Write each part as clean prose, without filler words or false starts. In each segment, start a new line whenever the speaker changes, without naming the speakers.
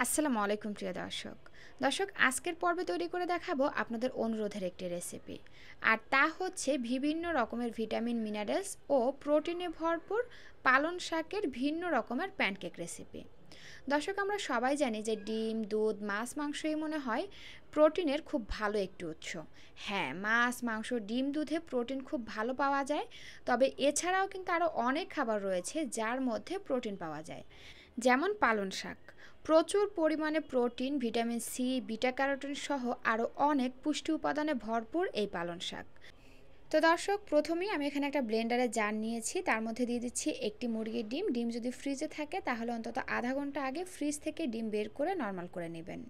আসসালামু আলাইকুম প্রিয় দর্শক। আজকের পর্বে তৈরি করে দেখাবো আপনাদের অনুরোধের একটি রেসিপি। আর তা হচ্ছে বিভিন্ন রকমের ভিটামিন, মিনারেলস ও প্রোটিনে ভরপুর পালং শাকের ভিন্ন রকমের প্যানকেক রেসিপি। আমরা সবাই জানি যে ডিম, দুধ, মাছ, মাংসই মনে হয় প্রোটিনের খুব ভালো একটি উৎস। হ্যাঁ, মাছ, মাংস, ডিম, দুধে প্রোটিন খুব ভালো পাওয়া যায়। তবে এছাড়াও কিন্তু আরও অনেক খাবার রয়েছে যার মধ্যে প্রোটিন পাওয়া যায়। যেমন পালং শাক, প্রচুর পরিমাণে protein, vitamin C, beta carotene সহ আরও অনেক পুষ্টি উপাদানে ভরপুর এই পালং শাক। প্রথমেই আমি এখানে একটা ব্লেন্ডারে জার নিয়েছি, তার মধ্যে দিয়ে দিচ্ছি একটি মুরগির ডিম। ডিম যদি ফ্রিজে থাকে তাহলে অন্তত আধা ঘন্টা আগে ফ্রিজ থেকে ডিম বের করে নর্মাল করে নেবেন।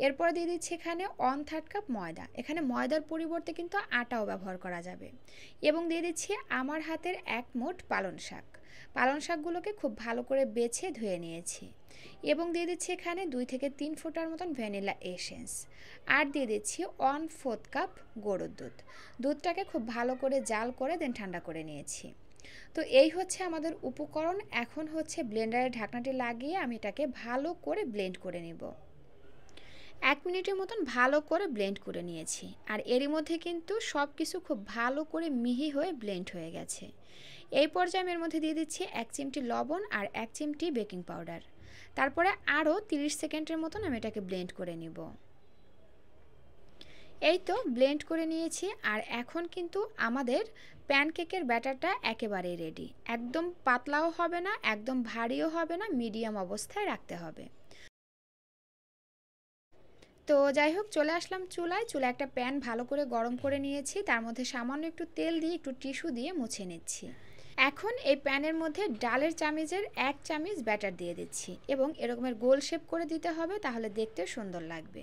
এরপরে দিয়ে দিচ্ছি এখানে 1/3 কাপ ময়দা। এখানে ময়দার পরিবর্তে কিন্তু আটাও ব্যবহার করা যাবে। এবং দিয়ে দিচ্ছি আমার হাতের 1 মুঠ পালং শাক। পালং শাকগুলোকে খুব ভালো করে বেছে ধুয়ে নিয়েছি। এবং দিয়ে দিচ্ছি এখানে 2 থেকে 3 ফোঁটার মতন ভ্যানিলা এসেন্স। আর দিয়ে দিচ্ছি 1/4 কাপ গরুর দুধ। দুধটাকে খুব ভালো করে জাল করে দেন ঠান্ডা করে নিয়েছি। তো এই হচ্ছে আমাদের উপকরণ। এখন হচ্ছে ব্লেন্ডারের ঢাকনাটি লাগিয়ে আমি এটাকে ভালো করে ব্লেন্ড করে নিব। 1 মিনিটের মতন ভালো করে ব্লেন্ড করে নিয়েছি। আর এরই মধ্যে কিন্তু সব কিছু খুব ভালো করে মিহি হয়ে ব্লেন্ড হয়ে গেছে। এই পর্যায়ে আমি এর মধ্যে দিয়ে দিচ্ছি 1 চিমটি লবণ আর 1 চিমটি বেকিং পাউডার। তারপরে আরও 30 সেকেন্ডের মতন আমি এটাকে ব্লেন্ড করে নিব। এই তো ব্লেন্ড করে নিয়েছি। আর এখন কিন্তু আমাদের প্যানকেকের ব্যাটারটা একেবারেই রেডি। একদম পাতলাও হবে না, একদম ভারীও হবে না, মিডিয়াম অবস্থায় রাখতে হবে। তো যাই হোক, চলে আসলাম চুলায়। চুলায় একটা প্যান ভালো করে গরম করে নিয়েছি, তার মধ্যে সামান্য একটু তেল দিয়ে একটু টিস্যু দিয়ে মুছে নিচ্ছি। এখন এই প্যানের মধ্যে ডালের চামিচের 1 চামিচ ব্যাটার দিয়ে দিচ্ছি এবং এরকমের গোল শেপ করে দিতে হবে, তাহলে দেখতে সুন্দর লাগবে।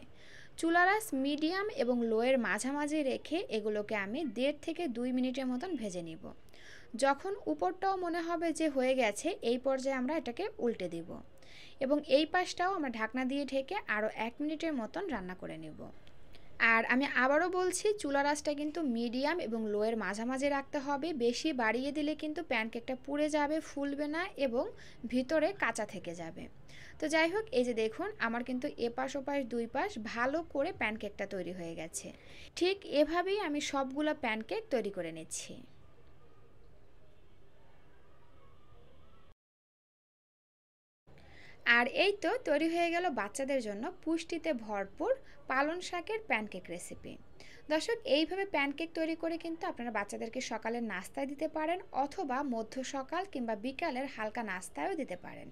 চুলার আঁচ মিডিয়াম এবং লোয়ের মাঝামাঝি রেখে এগুলোকে আমি 1.5 থেকে 2 মিনিটের মতন ভেজে নিব। যখন উপরটাও মনে হবে যে হয়ে গেছে, এই পর্যায়ে আমরা এটাকে উল্টে দিব এবং এই পাশটাও আমরা ঢাকনা দিয়ে ঢেকে আরও 1 মিনিটের মতন রান্না করে নেব। আর আমি আবারও বলছি, চুলার আঁচটা কিন্তু মিডিয়াম এবং লোয়ের মাঝামাঝি রাখতে হবে। বেশি বাড়িয়ে দিলে কিন্তু প্যানকেকটা পুড়ে যাবে, ফুলবে না এবং ভিতরে কাঁচা থেকে যাবে। তো যাই হোক, এই যে দেখুন আমার কিন্তু এপাশ ওপাশ 2 পাশ ভালো করে প্যানকেকটা তৈরি হয়ে গেছে। ঠিক এভাবেই আমি সবগুলো প্যানকেক তৈরি করে নিচ্ছি। আর এই তো তৈরি হয়ে গেল বাচ্চাদের জন্য পুষ্টিতে ভরপুর পালং শাকের প্যানকেক রেসিপি। এইভাবে প্যানকেক তৈরি করে কিন্তু আপনারা বাচ্চাদেরকে সকালের নাস্তায় দিতে পারেন, অথবা মধ্য সকাল কিংবা বিকালের হালকা নাস্তায়ও দিতে পারেন।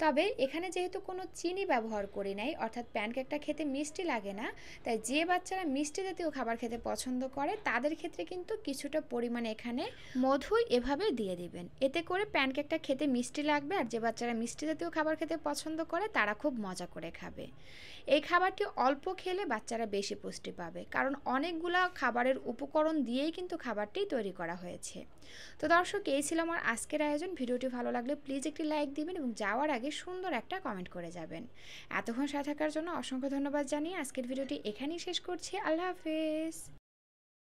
তবে এখানে যেহেতু কোনো চিনি ব্যবহার করি নাই, অর্থাৎ প্যানকেকটা খেতে মিষ্টি লাগে না, তাই যে বাচ্চারা মিষ্টি জাতীয় খাবার খেতে পছন্দ করে তাদের ক্ষেত্রে কিন্তু কিছুটা পরিমাণে এখানে মধু এভাবে দিয়ে দিবেন। এতে করে প্যানকেকটা খেতে মিষ্টি লাগবে, আর যে বাচ্চারা মিষ্টি জাতীয় খাবার খেতে পছন্দ করে তারা খুব মজা করে খাবে। এই খাবারটি অল্প খেলে বাচ্চারা বেশি পুষ্টি পাবে, কারণ অনেকগুলা খাবারের উপকরণ দিয়েই কিন্তু খাবারটি তৈরি করা হয়েছে। তো এই ছিল আমার আজকের আয়োজন। ভিডিওটি ভালো লাগলে প্লিজ একটি লাইক দিবেন এবং যাওয়ার আগে সুন্দর একটা কমেন্ট করে যাবেন। এতক্ষণ সাথে থাকার জন্য অসংখ্য ধন্যবাদ জানিয়ে আজকের ভিডিওটি এখানেই শেষ করছি। আল্লাহ হাফেজ।